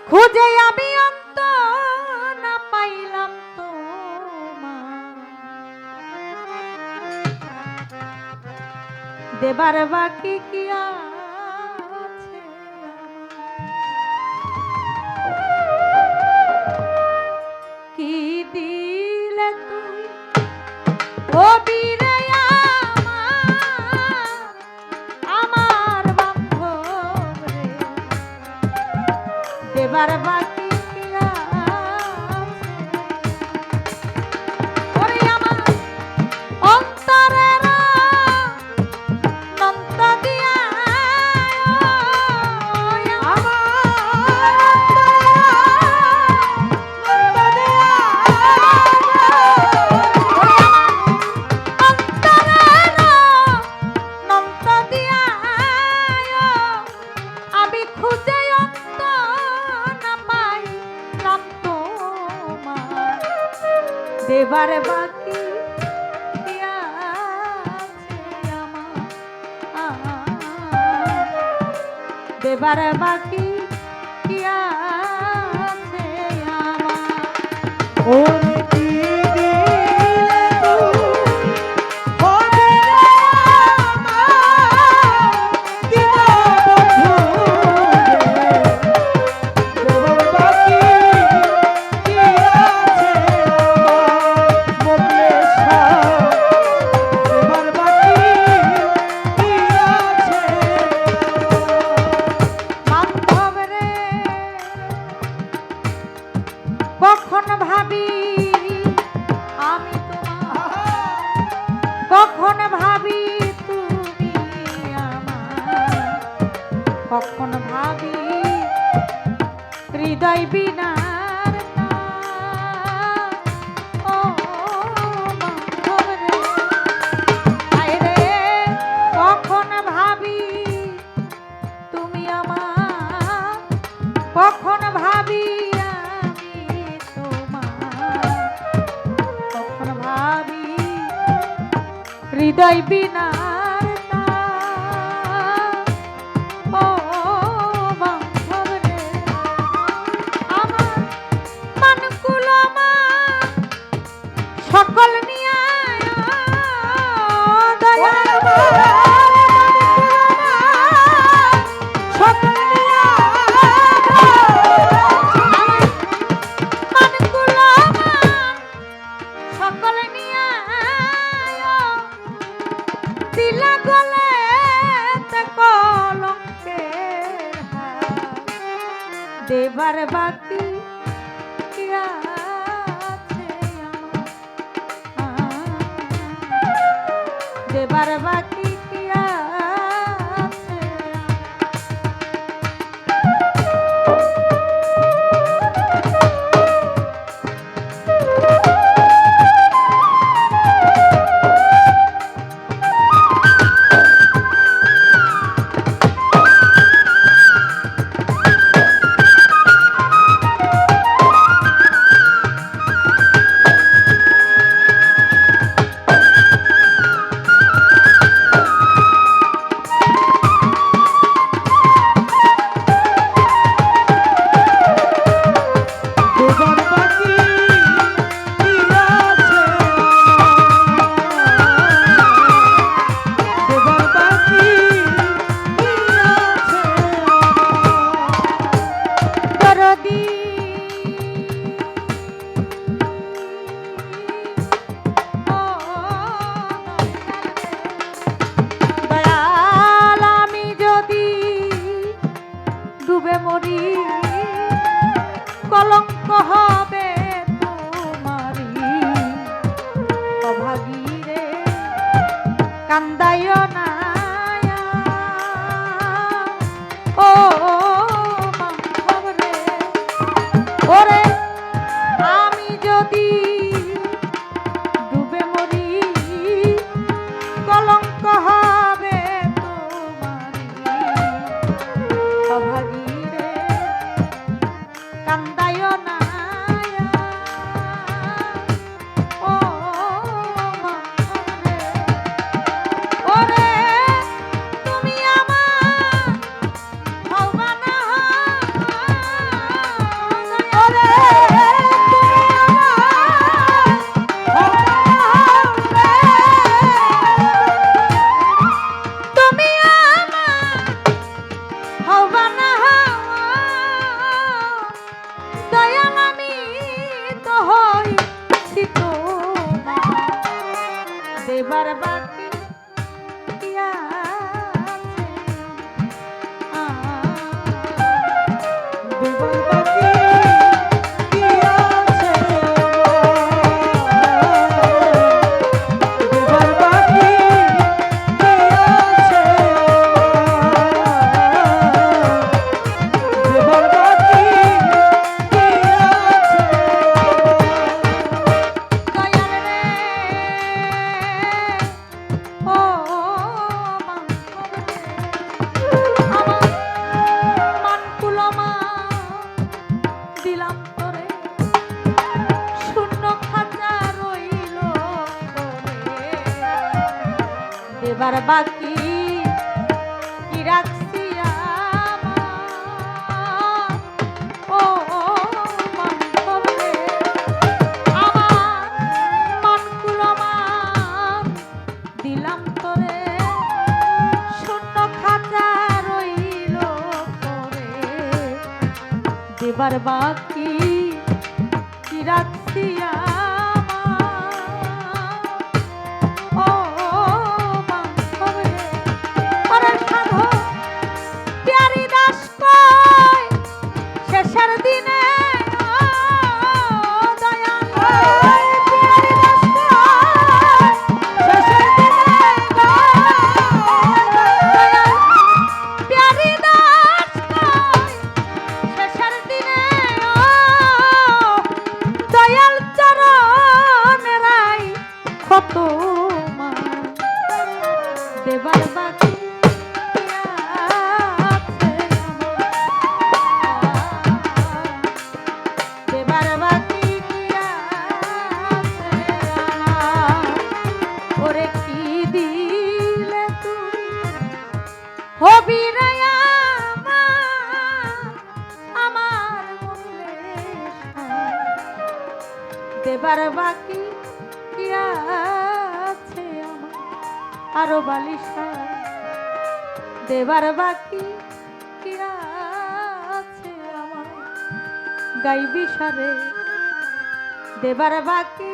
খুঁজে আমি অন্ত না পাইলাম তো দেবার বাকি কি আছে কি দিলে তুই ও বীরে আমার বান্ধব রে দেবার বাকি কি আছে ওরে আমার অন্তরের নন্ত দিয়া আমি খুঁজে অন্ত না পাইলাম তোমার দেবার বাকি কি আছে আমার দেবার বাকি কি আছে আমার ওরে কি দিলে তুই ওরে আমার দিবা বন্ধু রে দেবার বাকি কি আছে আমার বদলে দেবার বাকি কি আছে বান্ধব রে কখন ভাবি আমি তোমার কখন ভাবি তুমি আমার কখন ভাবি হৃদয় বিনার তার। ও বান্ধব রে আয় রে কখন ভাবি তুমি আমার কখন ভাবি আমি তোমার কখন ভাবি হৃদয় বিনার তার। ও বান্ধব রে আমার মানকুলো মা সকল নিয়া দয়া সকল নিয়া মানকুলো মা সকল নিয়া দিলা গলে তে কলঙ্কের হাত দেবার বাকি কি আছে আমার দেবার বাকি কি আছে দেবার বাকি কি আছে দেবার বাকি কি আছে দরদি ও দয়াল আমি যদি ডুবে মরি কলঙ্ক হবে তোমারি অভাগী রে কান্দায় না ও বান্ধব রে ওরে আমি যদি ডুবে মরি কলঙ্ক হবে তোমারি অভাগী রে দেবার বাকি কি আছে দেবার বাকি কি আছে দেবার বাকি কি আছে দেবার বাকি কি আছে দয়াল রে ও আমার মানকুলমা দিলাম তোরে শূন্য খাঁচা রইল তোরে দেবার বাকি কি রাখছি আমার ও মানকুল রে আমার মানকুলমা দিলাম তোরে শূন্য খাঁচা রইল তোরে দেবার বাকি কি রাখছি আমার ও বান্ধব রে ওরে সাধু প্যারি দাস কই শেষের দিনে ও দয়াল প্যারি দাস কই শেষের দিনে দয়াল প্যারি দাস কই শেষের দিনে ও দয়াল চরণেরাই কত মা দেবার বাকি কি আছে আমার? দেবার বাকি কি আছে আমার? ওরে কি দিলে তুই হবি রে আমার মনে দেবার বাকি কি আছে আমার আরো বালিশা দেবার বাকি কি আছে আমার গাইবি সারে দেবার বাকি